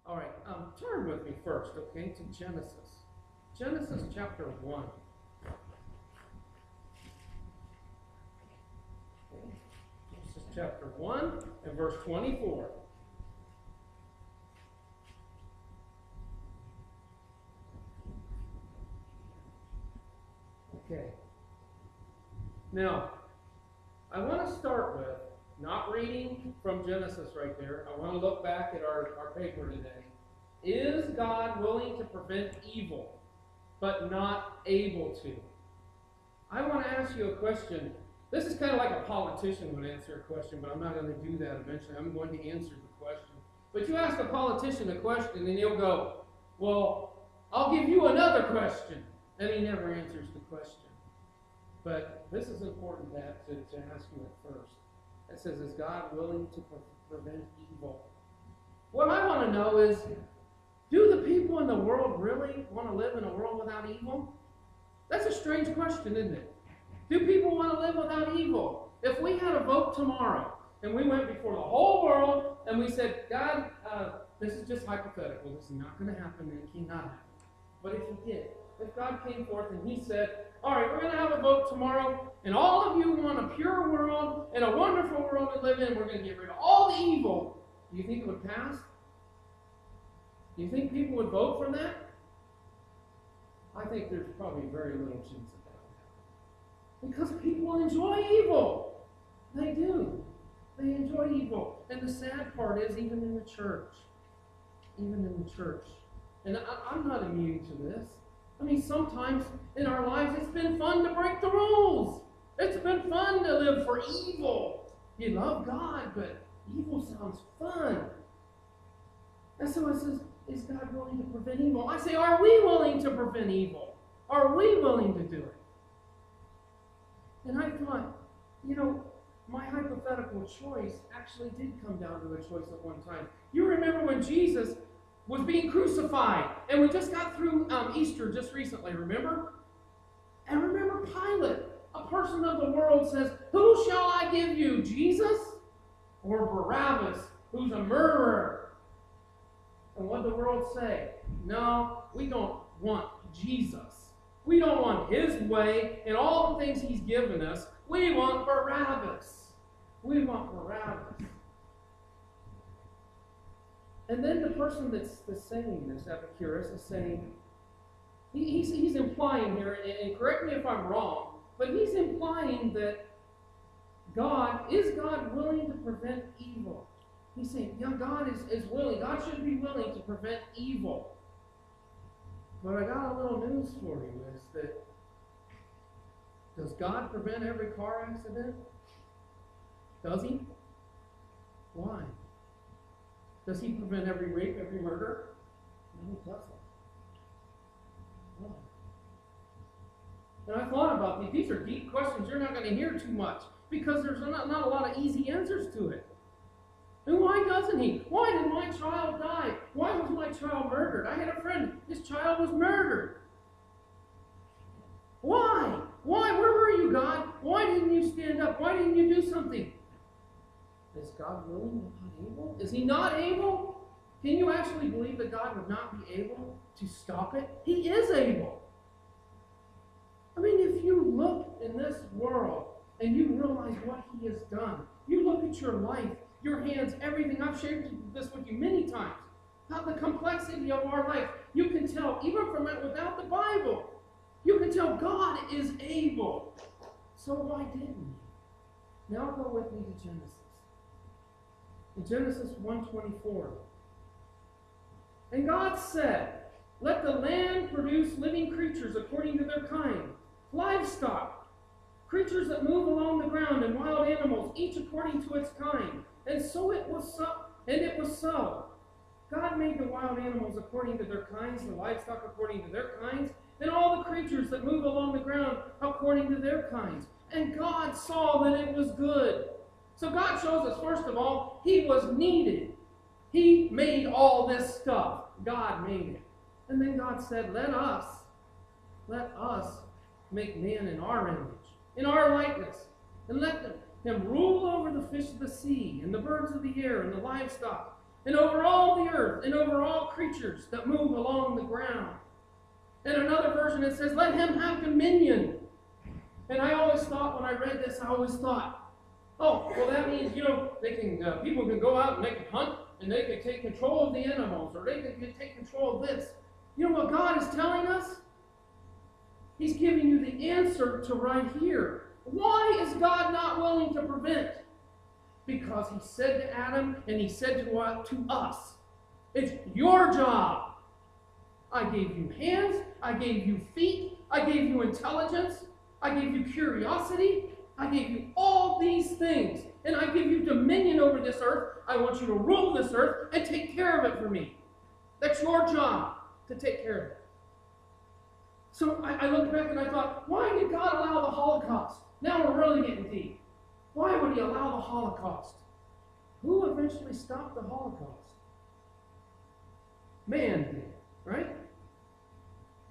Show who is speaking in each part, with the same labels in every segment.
Speaker 1: All right, turn with me first, okay, to Genesis. Genesis chapter 1. Okay. Genesis chapter 1 and verse 24. Okay. Now, I want to start with not reading from Genesis right there. I want to look back at our paper today. Is God willing to prevent evil, but not able to? I want to ask you a question. This is kind of like a politician would answer a question, but I'm not going to do that eventually. I'm going to answer the question. But you ask a politician a question, and he'll go, well, I'll give you another question. And he never answers the question. But this is important to ask you at first. It says, is God willing to prevent evil? What I want to know is, do the people in the world really want to live in a world without evil? That's a strange question, isn't it? Do people want to live without evil? If we had a vote tomorrow, and we went before the whole world, and we said, God, this is just hypothetical. This is not going to happen, and it cannot happen. But if he did, if God came forth and he said, all right, we're going to have a vote tomorrow, and all of you want a pure world and a wonderful world to live in, we're going to get rid of all the evil, do you think it would pass? Do you think people would vote for that? I think there's probably very little chance of that. Because people enjoy evil. They do. They enjoy evil. And the sad part is, even in the church. Even in the church. And I'm not immune to this. I mean, sometimes in our lives it's been fun to break the rules. It's been fun to live for evil. You love God, but evil sounds fun. And so it says, is God willing to prevent evil? I say, are we willing to prevent evil? Are we willing to do it? And I thought, my hypothetical choice actually did come down to a choice at one time. You remember when Jesus was being crucified, and we just got through Easter just recently, remember? And remember Pilate, a person of the world, says, who shall I give you, Jesus or Barabbas, who's a murderer? And what did the world say? No, we don't want Jesus. We don't want his way and all the things he's given us. We want Barabbas. We want Barabbas. And then the person that's saying this, Epicurus, is saying, he's implying here, and correct me if I'm wrong, but he's implying that is God willing to prevent evil? He's saying, yeah, God is willing. God should be willing to prevent evil. But I got a little news for you, is that, does God prevent every car accident? Does he? Why? Does he prevent every rape, every murder? No, he doesn't. Why? And I thought about these. These are deep questions you're not going to hear too much, because there's not a lot of easy answers to it. And why doesn't he? Why did my child die? Why was my child murdered? I had a friend, his child was murdered. Why? Why? Where were you, God? Why didn't you stand up? Why didn't you do something? Is God willing but not able? Is he not able? Can you actually believe that God would not be able to stop it? He is able. I mean, if you look in this world and you realize what he has done, you look at your life, your hands, everything. I've shared this with you many times. How the complexity of our life, you can tell, even from it without the Bible, you can tell God is able. So why didn't he? Now go with me to Genesis. In Genesis 1:24. And God said, let the land produce living creatures according to their kind, livestock, creatures that move along the ground, and wild animals, each according to its kind. And so it was so. And it was so. God made the wild animals according to their kinds, the livestock according to their kinds, and all the creatures that move along the ground according to their kinds. And God saw that it was good. So God shows us, first of all, he was needed. He made all this stuff. God made it. And then God said, let us make man in our image, in our likeness, and let him rule over the fish of the sea, and the birds of the air, and the livestock, and over all the earth, and over all creatures that move along the ground. In another version it says, let him have dominion. And I always thought, when I read this, I always thought, oh, well that means, people can go out and they can hunt, and they can take control of the animals, or they can take control of this. You know what God is telling us? He's giving you the answer to right here. Why is God not willing to prevent? Because he said to Adam, and he said to us, it's your job. I gave you hands, I gave you feet, I gave you intelligence, I gave you curiosity, I gave you all these things, and I give you dominion over this earth. I want you to rule this earth and take care of it for me. That's your job, to take care of it. So I looked back and I thought, why did God allow the Holocaust? Now we're really getting deep. Why would he allow the Holocaust? Who eventually stopped the Holocaust? Man did, right?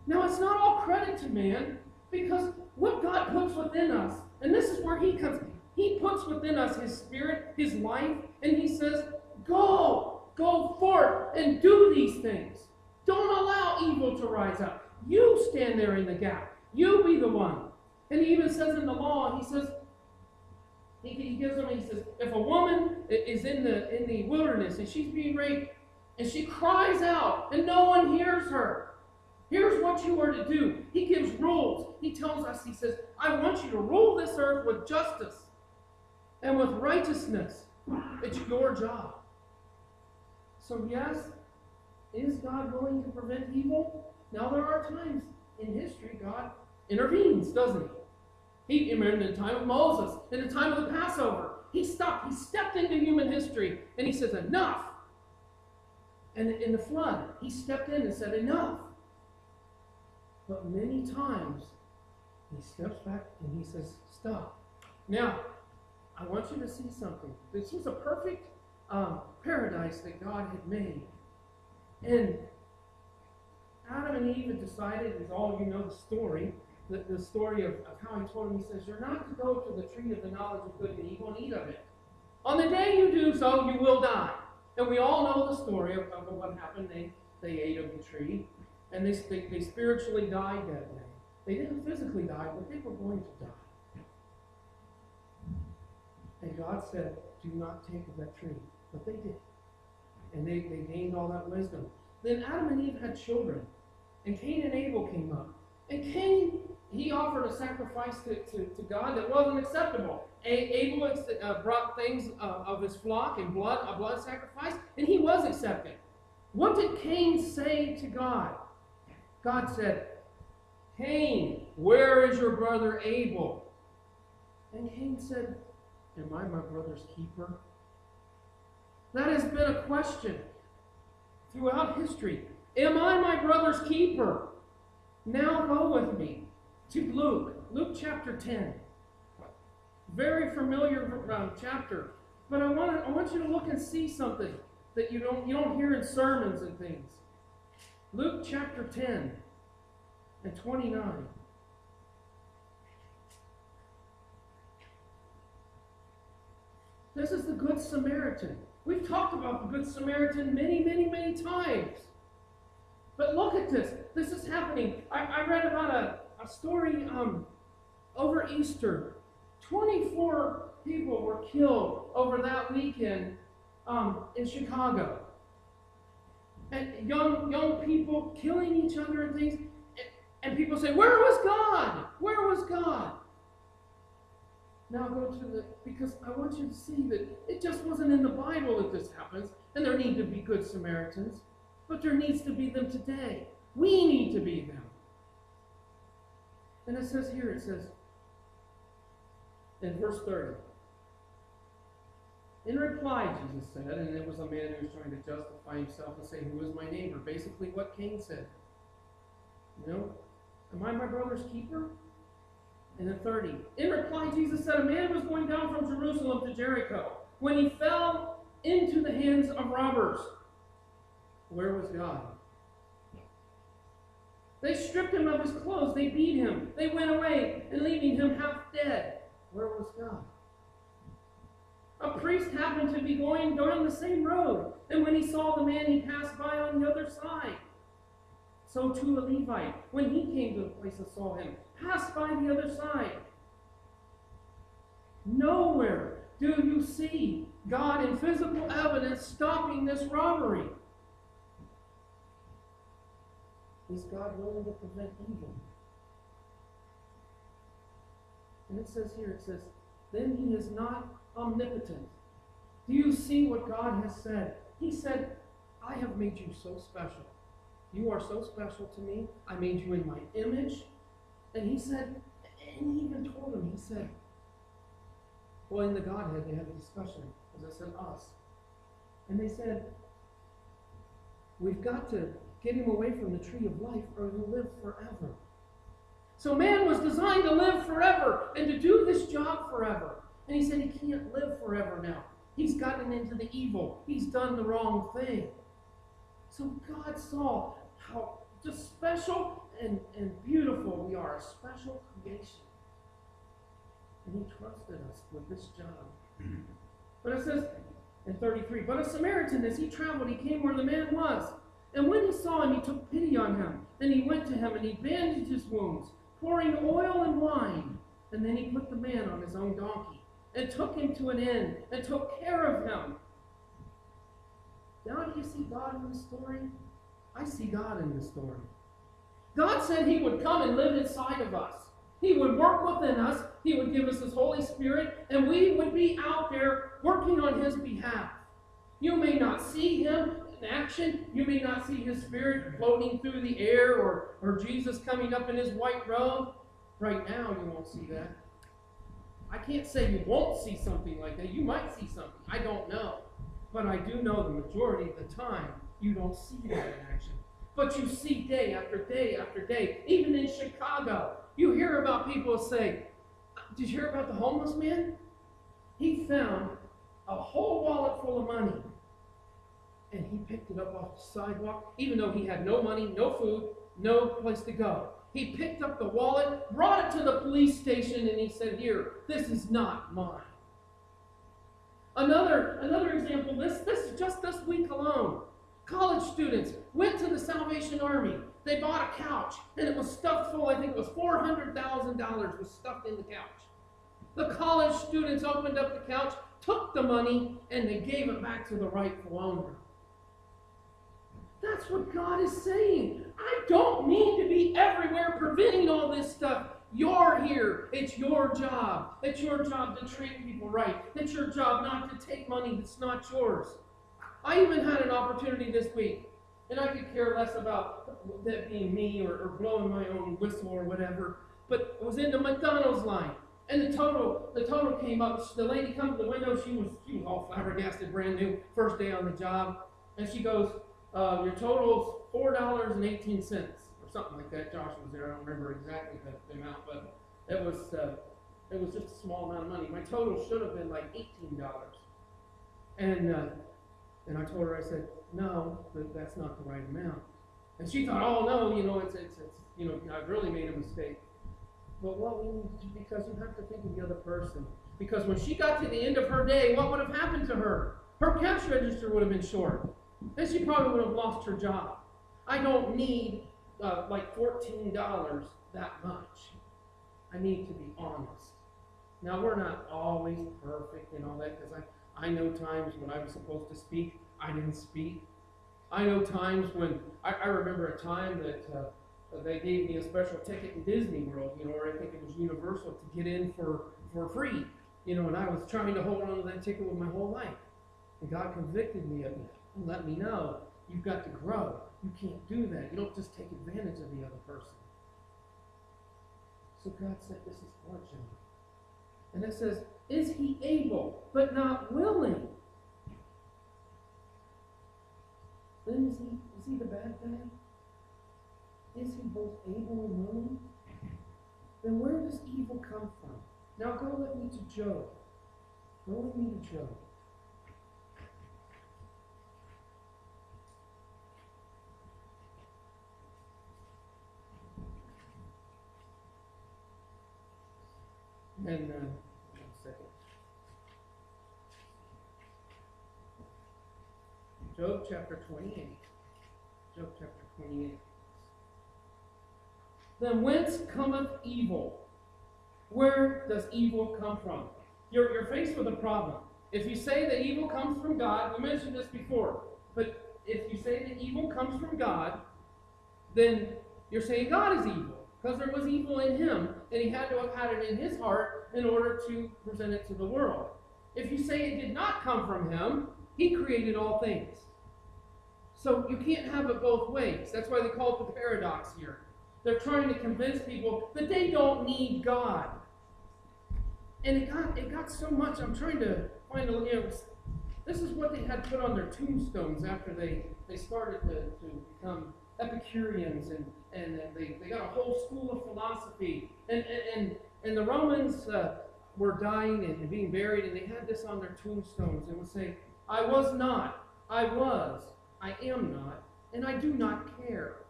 Speaker 1: Now it's not all credit to man, because what God puts within us, and this is where he comes, he puts within us his spirit, his life, and he says, go forth and do these things. Don't allow evil to rise up. You stand there in the gap. You be the one. And he even says in the law, he says, he gives them, he says, if a woman is in the wilderness and she's being raped, and she cries out and no one hears her, here's what you are to do. He gives rules. He tells us, he says, I want you to rule this earth with justice and with righteousness. It's your job. So yes, is God willing to prevent evil? Now there are times in history God intervenes, doesn't he? In the time of Moses, in the time of the Passover, he stopped. He stepped into human history and he says, enough. And in the flood, he stepped in and said, enough. But many times, he steps back and he says, stop. Now, I want you to see something. This was a perfect paradise that God had made. And Adam and Eve had decided, as all of you know the story, the story of how he told him, he says, you're not to go to the tree of the knowledge of good and evil and eat of it. On the day you do so, you will die. And we all know the story of what happened. They ate of the tree, and they spiritually died that day. They didn't physically die, but they were going to die. And God said, do not take of that tree. But they did. And they gained all that wisdom. Then Adam and Eve had children. And Cain and Abel came up. And Cain, he offered a sacrifice to God that wasn't acceptable. Abel brought things of his flock and a blood sacrifice, and he was accepted. What did Cain say to God? God said, Cain, where is your brother Abel? And Cain said, am I my brother's keeper? That has been a question throughout history. Am I my brother's keeper? Now go with me to Luke chapter 10. Very familiar chapter. But I want you to look and see something that you don't hear in sermons and things. Luke chapter 10 and 29. This is the Good Samaritan. We've talked about the Good Samaritan many, many, many times. But look at this. This is happening. I read about a story over Easter. 24 people were killed over that weekend in Chicago. And young people killing each other and things. And people say, where was God? Where was God? Now go to because I want you to see that it just wasn't in the Bible that this happens, and there need to be good Samaritans, but there needs to be them today. We need to be them. And it says here, in verse 30, in reply, Jesus said, and it was a man who was trying to justify himself and say, who is my neighbor? Basically what Cain said. Am I my brother's keeper? And then 30. In reply, Jesus said, a man was going down from Jerusalem to Jericho when he fell into the hands of robbers. Where was God? They stripped him of his clothes. They beat him. They went away, and leaving him half dead. Where was God? A priest happened to be going down the same road, and when he saw the man, he passed by on the other side. So too a Levite, when he came to the place and saw him, passed by the other side. Nowhere do you see God in physical evidence stopping this robbery. Is God willing to prevent evil? And it says here, then he is not omnipotent. Do you see what God has said? He said, I have made you so special. You are so special to me. I made you in my image. And he said, and he even told him, he said, well, in the Godhead, they had a discussion, as I said, us. And they said, we've got to get him away from the tree of life or he'll live forever. So man was designed to live forever and to do this job forever. And he said he can't live forever now. He's gotten into the evil. He's done the wrong thing. So God saw how just special and beautiful we are, a special creation. And he trusted us with this job. But it says in 33, but a Samaritan, as he traveled, he came where the man was. And when he saw him, he took pity on him. And he went to him and he bandaged his wounds, pouring oil and wine. And then he put the man on his own donkey and took him to an inn and took care of him. Now do you see God in this story? I see God in this story. God said he would come and live inside of us. He would work within us. He would give us his Holy Spirit, and we would be out there working on his behalf. You may not see him in action. You may not see his Spirit floating through the air or Jesus coming up in his white robe. Right now, you won't see that. I can't say you won't see something like that. You might see something. I don't know. But I do know the majority of the time, you don't see that in action. But you see day after day after day. Even in Chicago, you hear about people say, did you hear about the homeless man? He found a whole wallet full of money. And he picked it up off the sidewalk, even though he had no money, no food, no place to go. He picked up the wallet, brought it to the police station, and he said, here, this is not mine. Another example, this is just this week alone. College students went to the Salvation Army. They bought a couch, and it was stuffed full. I think it was $400,000 was stuffed in the couch. The college students opened up the couch, took the money, and they gave it back to the rightful owner. That's what God is saying. I don't need to be everywhere preventing all this stuff. You're here. It's your job. It's your job to treat people right. It's your job not to take money that's not yours. I even had an opportunity this week, and I could care less about that being me or blowing my own whistle or whatever, but I was in the McDonald's line, and the total came up. The lady come to the window. She was all flabbergasted, brand new, first day on the job, and she goes, your total's $4.18 or something like that. Josh was there. I don't remember exactly the amount, but it was just a small amount of money. My total should have been like $18. And I told her, I said, no, that's not the right amount. And she thought, oh no, it's I've really made a mistake. But what we need to do, because you have to think of the other person. Because when she got to the end of her day, what would have happened to her? Her cash register would have been short. And she probably would have lost her job. I don't need like $14 that much. I need to be honest. Now, we're not always perfect and all that, because I know times when I was supposed to speak, I didn't speak. I know times when, I remember a time that they gave me a special ticket in Disney World, or I think it was Universal, to get in for free, and I was trying to hold on to that ticket with my whole life. And God convicted me of it and let me know, you've got to grow. You can't do that. You don't just take advantage of the other person. So God said, this is our job. And it says, is he able, but not willing? Then is he the bad guy? Is he both able and willing? Then where does evil come from? Now go with me to Job. Go with me to Job. And, one second. Job chapter 28. Job chapter 28. Then whence cometh evil? Where does evil come from? You're faced with a problem. If you say that evil comes from God, we mentioned this before, but if you say that evil comes from God, then you're saying God is evil, because there was evil in him, and he had to have had it in his heart in order to present it to the world. If you say it did not come from him, he created all things. So you can't have it both ways. That's why they call it the paradox here. They're trying to convince people that they don't need God. And it got so much, I'm trying to find this is what they had put on their tombstones after they started to become Epicureans, and they got a whole school of philosophy. And the Romans were dying and being buried, and they had this on their tombstones and would say, I was not, I was, I am not, and I do not care.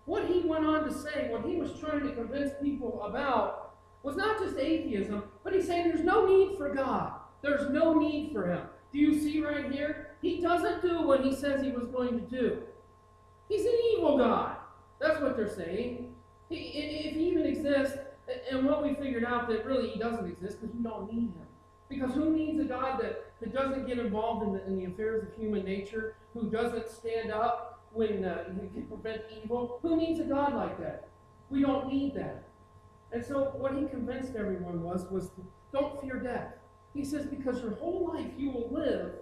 Speaker 1: What he went on to say, what he was trying to convince people about, was not just atheism, but he's saying there's no need for God. There's no need for him. Do you see right here? He doesn't do what he says he was going to do. He's an evil God. That's what they're saying. If he even exists, and what we figured out that really he doesn't exist because we don't need him. Because who needs a God that doesn't get involved in the affairs of human nature, who doesn't stand up when he can prevent evil? Who needs a God like that? We don't need that. And so what he convinced everyone was don't fear death. He says because your whole life you will live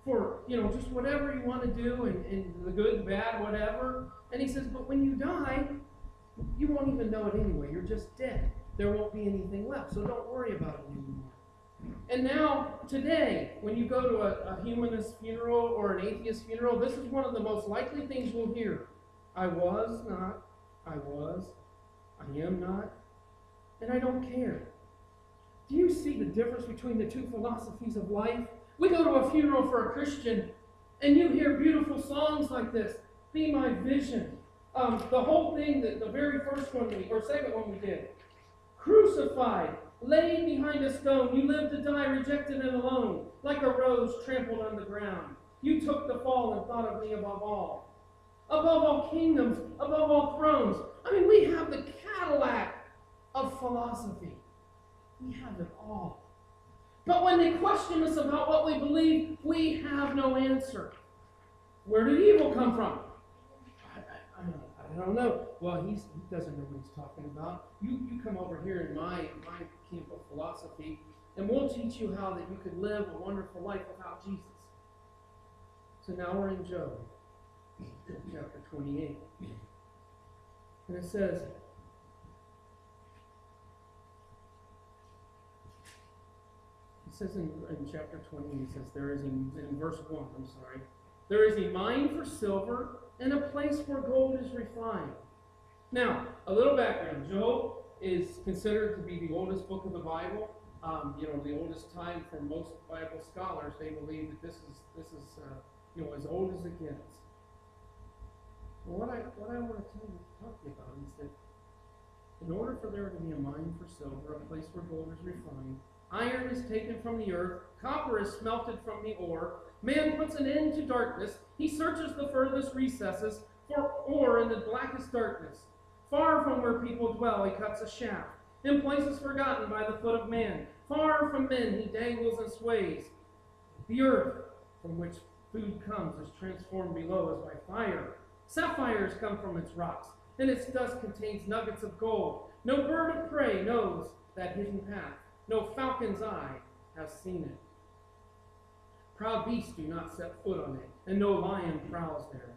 Speaker 1: for, just whatever you want to do, and the good, the bad, whatever. And he says, but when you die, you won't even know it anyway. You're just dead. There won't be anything left. So don't worry about it anymore. And now, today, when you go to a humanist funeral or an atheist funeral, this is one of the most likely things you'll hear. I was not, I was, I am not, and I don't care. Do you see the difference between the two philosophies of life? We go to a funeral for a Christian, and you hear beautiful songs like this, Be My Vision. The whole thing, the very first one, or second one we did. Crucified, laid behind a stone, you lived to die rejected and alone, like a rose trampled on the ground. You took the fall and thought of me above all. Above all kingdoms, above all thrones. I mean, we have the Cadillac of philosophy. We have it all. But when they question us about what we believe, we have no answer. Where did evil come from? I don't know. Well, he doesn't know what he's talking about. You come over here in my camp of philosophy, and we'll teach you how that you could live a wonderful life without Jesus. So now we're in Job, chapter 28. And it says, in chapter 20, he says, in verse 1, there is a mine for silver and a place where gold is refined. Now, a little background. Job is considered to be the oldest book of the Bible. The oldest time for most Bible scholars. They believe that this is as old as it gets. Well, what I want to talk to you about is that in order for there to be a mine for silver, a place where gold is refined, iron is taken from the earth, copper is smelted from the ore, man puts an end to darkness, he searches the furthest recesses for ore in the blackest darkness. Far from where people dwell, he cuts a shaft. In places forgotten by the foot of man, far from men he dangles and sways. The earth from which food comes is transformed below as by fire. Sapphires come from its rocks, and its dust contains nuggets of gold. No bird of prey knows that hidden path. No falcon's eye has seen it. Proud beasts do not set foot on it, and no lion prowls there.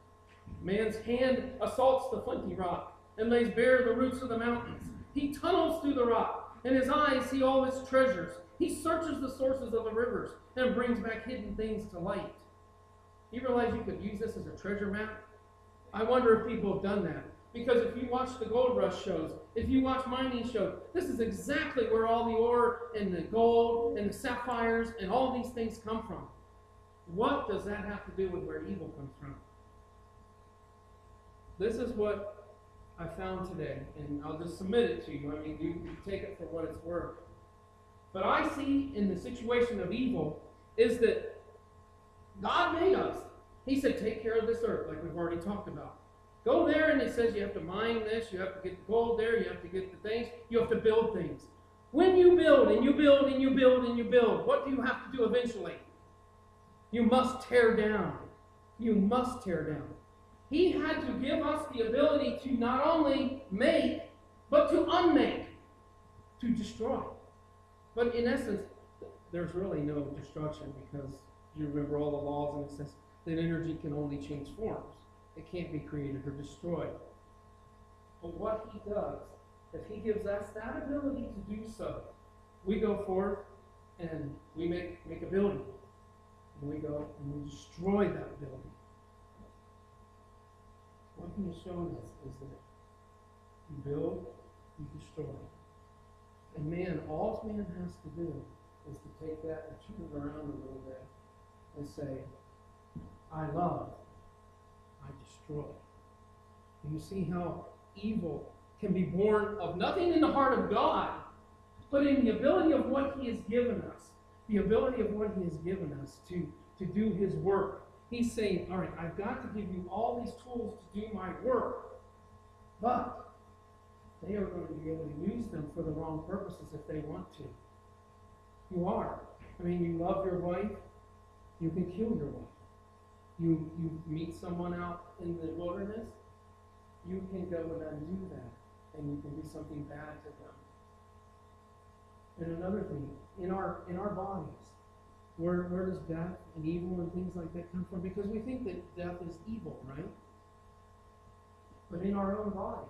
Speaker 1: Man's hand assaults the flinty rock, and lays bare the roots of the mountains. He tunnels through the rock, and his eyes see all its treasures. He searches the sources of the rivers, and brings back hidden things to light. You realize you could use this as a treasure map? I wonder if people have done that. Because if you watch the gold rush shows, if you watch mining shows, this is exactly where all the ore and the gold and the sapphires and all these things come from. What does that have to do with where evil comes from? This is what I found today, and I'll just submit it to you. I mean, you take it for what it's worth. But I see in the situation of evil is that God made us. He said, take care of this earth, like we've already talked about. Go there, and it says you have to mine this, you have to get the gold there, you have to get the things, you have to build things. When you build, and you build, and you build, and you build, what do you have to do eventually? You must tear down. You must tear down. He had to give us the ability to not only make, but to unmake, to destroy. But in essence, there's really no destruction, because you remember all the laws, and it says that energy can only change forms. It can't be created or destroyed. But what he does, if he gives us that ability to do so, we go forth and we make a building. And we go and we destroy that building. What he is showing us is that you build, you destroy. And man, all man has to do is to take that and turn it around a little bit and say, I love, I destroy. And you see how evil can be born of nothing in the heart of God, but in the ability of what he has given us. The ability of what he has given us to do his work. He's saying, all right, I've got to give you all these tools to do my work, but they are going to be able to use them for the wrong purposes if they want to. You are. I mean, you love your wife, you can kill your wife. You meet someone out in the wilderness, you can go and undo that, and you can do something bad to them. And another thing, in our bodies, where does death and evil and things like that come from? Because we think that death is evil, right? But in our own bodies,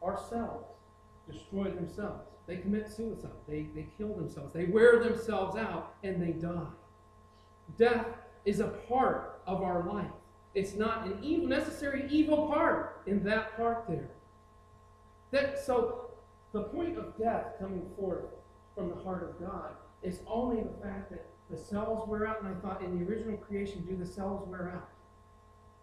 Speaker 1: our cells destroy themselves. They commit suicide. They kill themselves. They wear themselves out, and they die. Death is a part of our life. It's not an evil, necessary evil part in that part there. So the point of death coming forth from the heart of God is only the fact that the cells wear out. And I thought, in the original creation, do the cells wear out?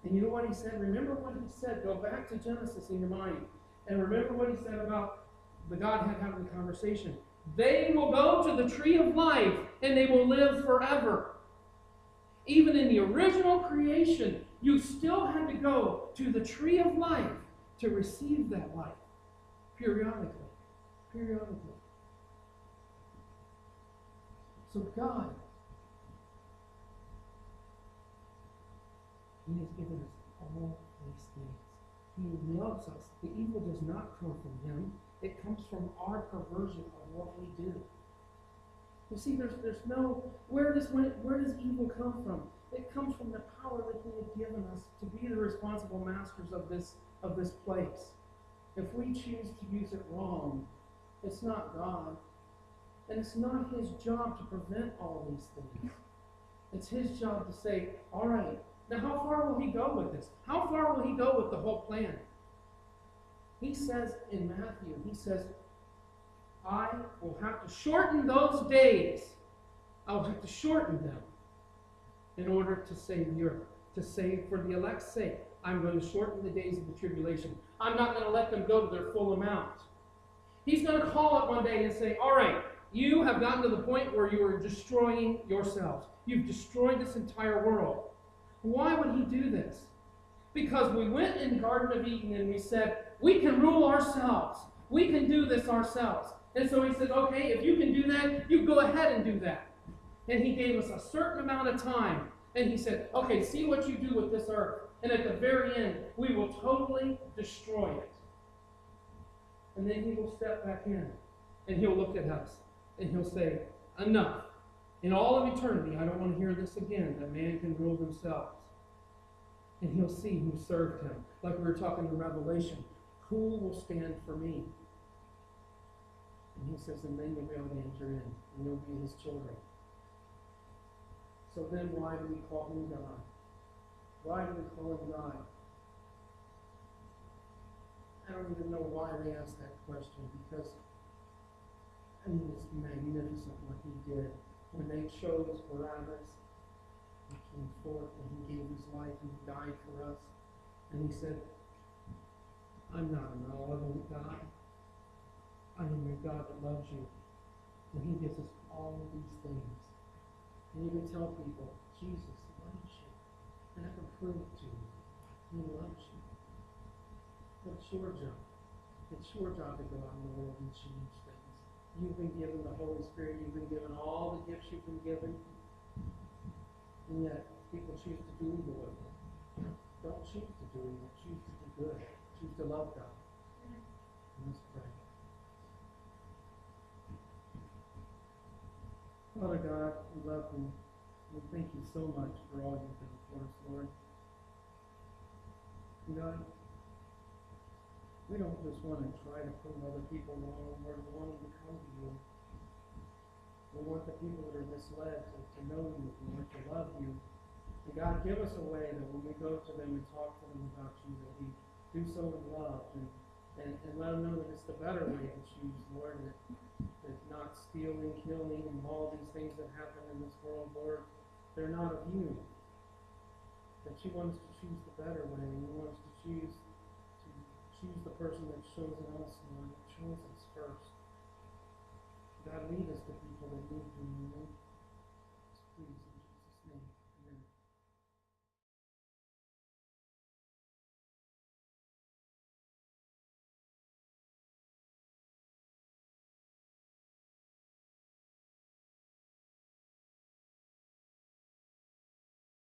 Speaker 1: And you know what he said? Remember what he said. Go back to Genesis in your mind. And remember what he said about the Godhead having the conversation. They will go to the tree of life, and they will live forever. Even in the original creation, you still had to go to the tree of life to receive that life. Periodically. So God, he has given us all these things. He loves us. The evil does not come from him. It comes from our perversion of what we do. You see, there's no, where does evil come from? It comes from the power that he has given us to be the responsible masters of this place. If we choose to use it wrong, it's not God. And it's not his job to prevent all these things. It's his job to say, all right, now how far will he go with this? How far will he go with the whole plan? He says in Matthew, he says, I will have to shorten those days. I will have to shorten them in order to save the earth. To save for the elect's sake. I'm going to shorten the days of the tribulation. I'm not going to let them go to their full amount. He's going to call it one day and say, all right, you have gotten to the point where you are destroying yourselves. You've destroyed this entire world. Why would he do this? Because we went in the Garden of Eden and we said, we can rule ourselves. We can do this ourselves. And so he said, okay, if you can do that, you go ahead and do that. And he gave us a certain amount of time. And he said, okay, see what you do with this earth. And at the very end, we will totally destroy it. And then he will step back in. And he'll look at us. And he'll say, enough. In all of eternity, I don't want to hear this again, that man can rule themselves. And he'll see who served him. Like we were talking in Revelation. Who will stand for me? And he says, and then you'll be able to enter in. And you'll be his children. So then why do we call him God? Why do we call him God? I don't even know why they asked that question, because I mean, it's magnificent what he did. When they chose Barabbas, he came forth and he gave his life and he died for us. And he said, I'm not a malevolent God. I am your God that loves you. And he gives us all of these things. And you can tell people, Jesus loves you. Never prove it to you. He loves you. But it's your job. It's your job to go out in the world and change things. You've been given the Holy Spirit. You've been given all the gifts you've been given. And yet, people choose to do evil with them. Don't choose to do evil. Choose to do good. Choose to love God. Let's pray. Father God, we love you. We thank you so much for all you've done for us, Lord. God, we don't just want to try to prove other people wrong, Lord. We want them to come to you. We want the people that are misled to know you, Lord, to love you. And God, give us a way that when we go to them and talk to them about you, that we do so in love and let them know that it's the better way to choose, Lord, that not stealing, killing, and all these things that happen in this world, Lord, they're not of you. That you want us to choose the better way, and you want us to choose the person that's chosen us, Lord, that chose us first. God, lead us to people that need you, Lord. Please.